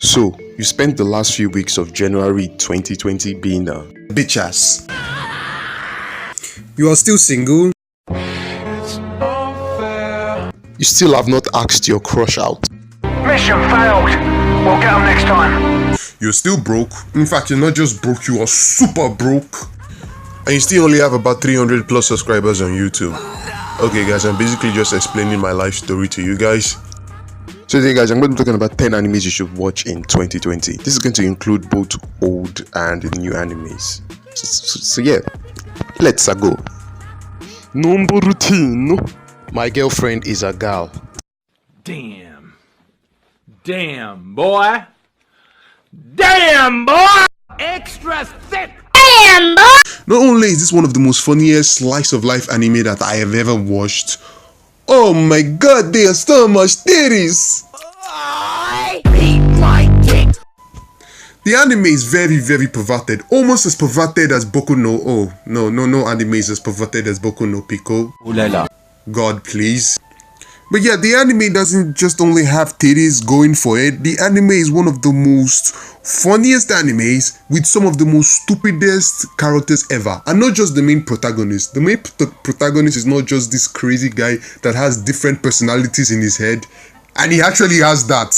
So, you spent the last few weeks of January 2020 being a bitch ass. You are still single? You still have not asked your crush out. Mission failed. We'll get them next time. You're still broke. In fact, you're not just broke, you are super broke. And you still only have about 300 plus subscribers on YouTube. Okay guys, I'm basically just explaining my life story to you guys. So today guys, I'm going to be talking about 10 animes you should watch in 2020. This is going to include both old and new animes. So yeah, let's go. Number 10. My girlfriend is a gal. Damn, boy. Damn, boy. Extra thick. Damn, boy. Not only is this one of the most funniest slice of life anime that I have ever watched, oh my god, there are so much titties! Eat my dick. The anime is very perverted, almost as perverted as Boku no... Oh, no anime is as perverted as Boku no Pico. Ooh la la. God please. But yeah, the anime doesn't just only have titties going for it. The anime is one of the most funniest animes with some of the most stupidest characters ever. And not just the main protagonist. The main protagonist is not just this crazy guy that has different personalities in his head. And he actually has that.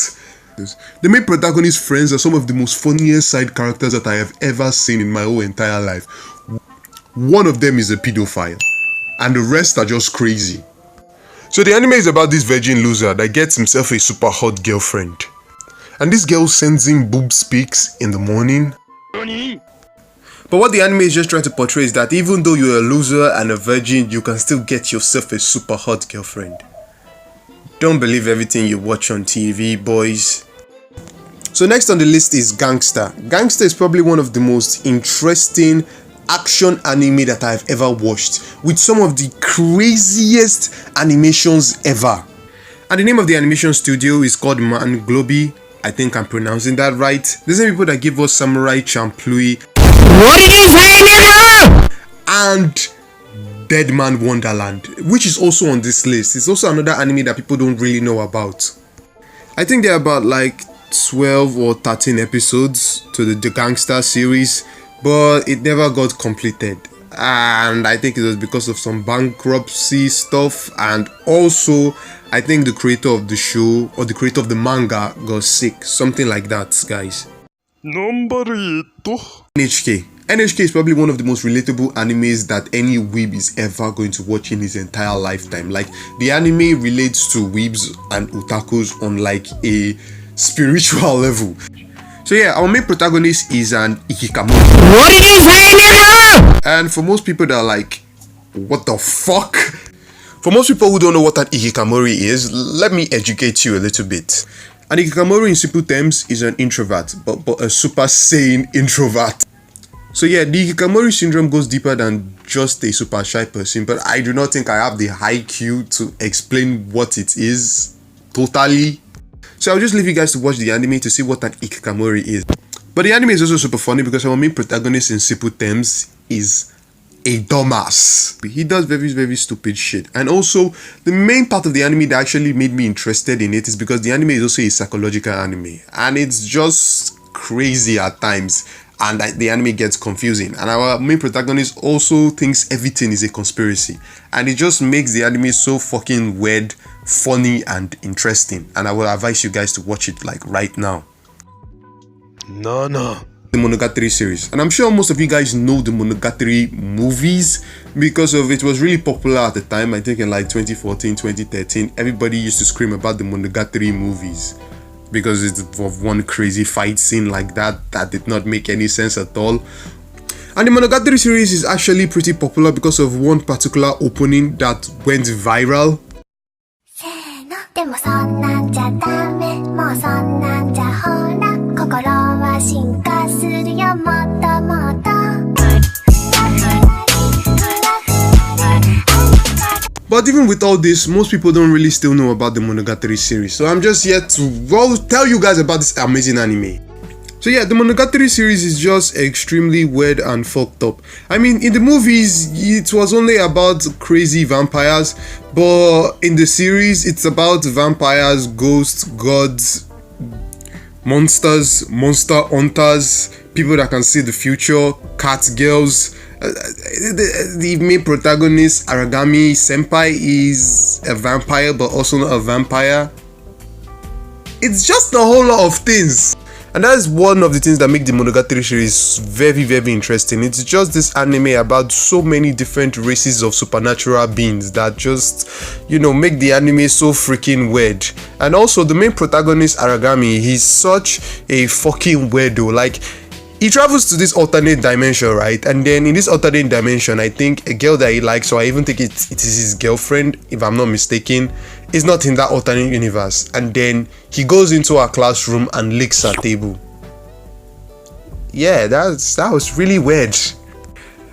The main protagonist's friends are some of the most funniest side characters that I have ever seen in my whole entire life. One of them is a pedophile. And the rest are just crazy. So the anime is about this virgin loser that gets himself a super hot girlfriend. And this girl sends him boob pics in the morning. But what the anime is just trying to portray is that even though you're a loser and a virgin, you can still get yourself a super hot girlfriend. Don't believe everything you watch on TV, boys. So next on the list is Gangsta. Gangsta is probably one of the most interesting action anime that I've ever watched, with some of the craziest animations ever. And the name of the animation studio is called Man Globi. I think I'm pronouncing that right. The same people that give us Samurai Champloo. What did you say, nigga? And Dead Man Wonderland, which is also on this list. It's also another anime that people don't really know about. I think there are about like 12 or 13 episodes to the Gangsta series, but it never got completed, and I think it was because of some bankruptcy stuff, and also I think the creator of the show or the creator of the manga got sick, something like that, guys. Number 8. NHK. NHK is probably one of the most relatable animes that any weeb is ever going to watch in his entire lifetime. Like, the anime relates to weebs and otakus on like a spiritual level. So yeah, our main protagonist is an Ikikamori. What did you say, nigga? And for most people that are like, what the fuck? For most people who don't know what an Ikikamori is, let me educate you a little bit. An Ikikamori in simple terms is an introvert, but a super sane introvert. So yeah, the Ikikamori syndrome goes deeper than just a super shy person, but I do not think I have the IQ to explain what it is totally. So I'll just leave you guys to watch the anime to see what an Ikikamori is. But the anime is also super funny because our main protagonist in simple terms is a dumbass. He does very stupid shit. And also, the main part of the anime that actually made me interested in it is because the anime is also a psychological anime. And it's just crazy at times. And the anime gets confusing. And our main protagonist also thinks everything is a conspiracy. And it just makes the anime so fucking weird, funny, and interesting. And I will advise you guys to watch it like right now. No. The Monogatari series. And I'm sure most of you guys know the Monogatari movies because of it was really popular at the time. I think in like 2014, 2013, everybody used to scream about the Monogatari movies because it's of one crazy fight scene like that did not make any sense at all. And the Monogatari series is actually pretty popular because of one particular opening that went viral. But even with all this, most people don't really still know about the Monogatari series. So I'm just here to tell you guys about this amazing anime. So yeah, the Monogatari series is just extremely weird and fucked up. I mean, in the movies, it was only about crazy vampires, but in the series, it's about vampires, ghosts, gods, monsters, monster hunters, people that can see the future, cat girls. The main protagonist, Aragami Senpai, is a vampire but also not a vampire. It's just a whole lot of things. And that's one of the things that make the Monogatari series very, very interesting. It's just this anime about so many different races of supernatural beings that just, make the anime so freaking weird. And also the main protagonist, Aragami, he's such a fucking weirdo. Like, he travels to this alternate dimension, right? And then in this alternate dimension, I think a girl that he likes, or I even think it is his girlfriend, if I'm not mistaken, is not in that alternate universe. And then he goes into our classroom and licks her table. Yeah, that was really weird.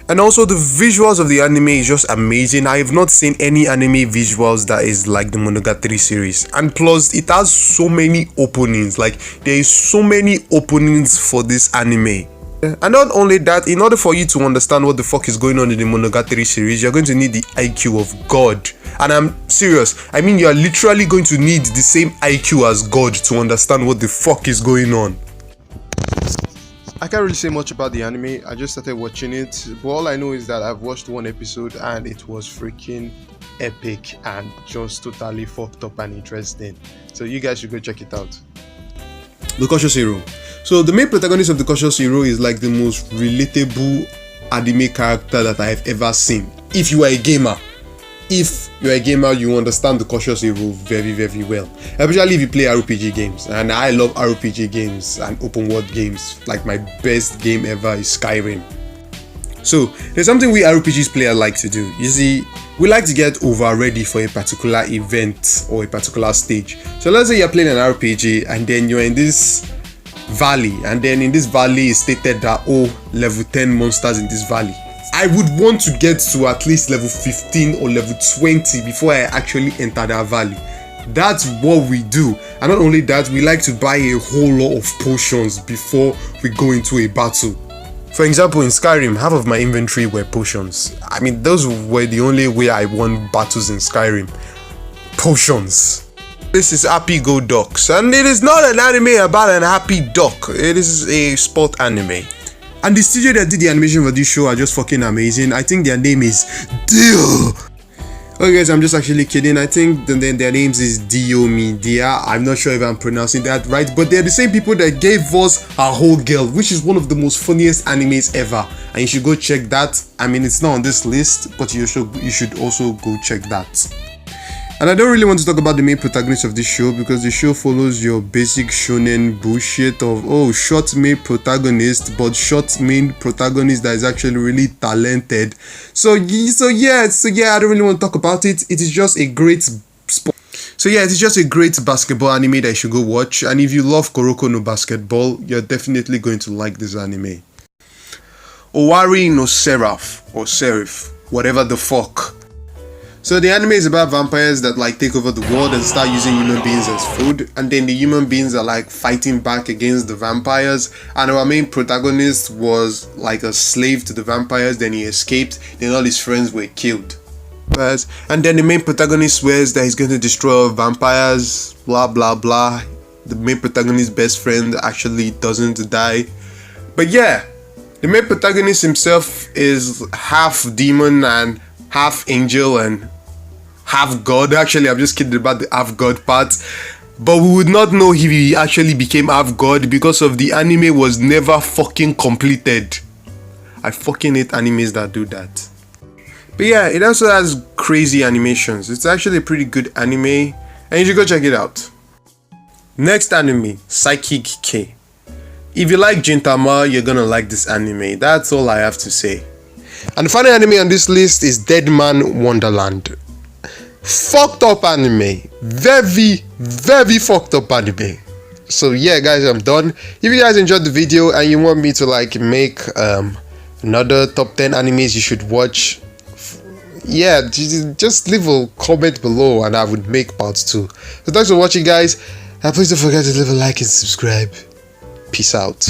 And also the visuals of the anime is just amazing. I have not seen any anime visuals that is like the Monogatari series. And plus, it has so many openings. Like, there is so many openings for this anime. And not only that, in order for you to understand what the fuck is going on in the Monogatari series, you're going to need the IQ of God. And I'm serious. I mean, you're literally going to need the same IQ as God to understand what the fuck is going on. I can't really say much about the anime. I just started watching it. But all I know is that I've watched one episode and it was freaking epic and just totally fucked up and interesting. So you guys should go check it out. The Cautious Hero. So the main protagonist of The Cautious Hero is like the most relatable anime character that I have ever seen. If you are a gamer, you understand The Cautious Hero very, very well. Especially if you play RPG games. And I love RPG games and open world games. Like, my best game ever is Skyrim. So there's something we RPGs players like to do. You see, we like to get over ready for a particular event or a particular stage. So let's say you're playing an RPG and then you're in this valley, and then in this valley it's stated that level 10 monsters in this valley. I would want to get to at least level 15 or level 20 before I actually enter that valley. That's what we do. And not only that, we like to buy a whole lot of potions before we go into a battle. For example, in Skyrim, half of my inventory were potions. I mean, those were the only way I won battles in Skyrim. Potions. This is Happy Go Ducks, and it is not an anime about an happy duck. It is a sport anime. And the studio that did the animation for this show are just fucking amazing. I think their name is Dio. Okay guys, I'm just actually kidding. I think their names is Dio Media. I'm not sure if I'm pronouncing that right, but they're the same people that gave us Our Whole Girl, which is one of the most funniest animes ever. And you should go check that. I mean, it's not on this list, but you should also go check that. And I don't really want to talk about the main protagonist of this show because the show follows your basic shonen bullshit of short main protagonist, but short main protagonist that is actually really talented. So yeah, I don't really want to talk about it. It is just a great sport. So yeah, it is just a great basketball anime that you should go watch. And if you love Kuroko no Basketball, you're definitely going to like this anime. Owari no Seraph or Seraph, whatever the fuck. So the anime is about vampires that take over the world and start using human beings as food, and then the human beings are fighting back against the vampires, and our main protagonist was like a slave to the vampires, then he escaped, then all his friends were killed. And then the main protagonist swears that he's going to destroy vampires, blah blah blah. The main protagonist's best friend actually doesn't die. But yeah, the main protagonist himself is half demon and half angel and half god. Actually, I'm just kidding about the half god part, but we would not know if he actually became half god because of the anime was never fucking completed. I fucking hate animes that do that. But yeah, it also has crazy animations. It's actually a pretty good anime and you should go check it out. Next anime, Psychic K. If you like Gintama, you're gonna like this anime. That's all I have to say. And the final anime on this list is Deadman Wonderland. Fucked up anime. Very, very fucked up anime. So yeah guys, I'm done. If you guys enjoyed the video and you want me to make another top 10 animes you should watch, yeah, just leave a comment below and I would make part 2. So thanks for watching guys, and please don't forget to leave a like and subscribe. Peace out.